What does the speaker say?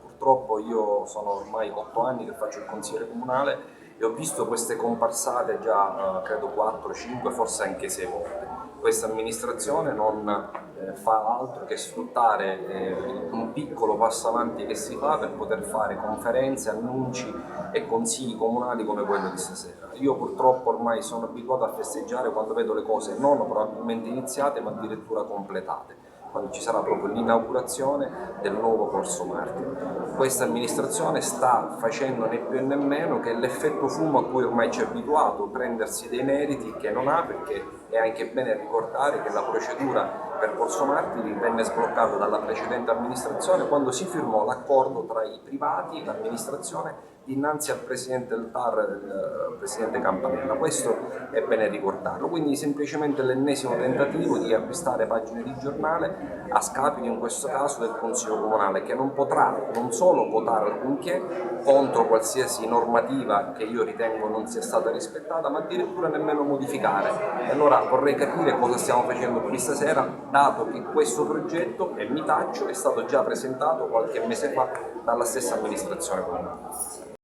Purtroppo io sono ormai 8 anni che faccio il consigliere comunale e ho visto queste comparsate già credo 4, 5, forse anche 6 volte. Questa amministrazione non fa altro che sfruttare un piccolo passo avanti che si fa per poter fare conferenze, annunci e consigli comunali come quello di stasera. Io purtroppo ormai sono abituato a festeggiare quando vedo le cose non probabilmente iniziate ma addirittura completate, quando ci sarà proprio l'inaugurazione del nuovo Corso Martiri. Questa amministrazione sta facendo né più né meno che l'effetto fumo a cui ormai ci è abituato, prendersi dei meriti che non ha, perché è anche bene ricordare che la procedura per Corso Martiri venne sbloccata dalla precedente amministrazione quando si firmò l'accordo tra i privati e l'amministrazione dinanzi al presidente del TAR, il presidente Campanella. Questo è bene ricordarlo, quindi semplicemente l'ennesimo tentativo di acquistare pagine di giornale a scapito in questo caso del Consiglio Comunale, che non potrà non solo votare alcunché contro qualsiasi normativa che io ritengo non sia stata rispettata, ma addirittura nemmeno modificare. E allora vorrei capire cosa stiamo facendo qui stasera, dato che questo progetto, e mi taccio, è stato già presentato qualche mese fa dalla stessa amministrazione comunale.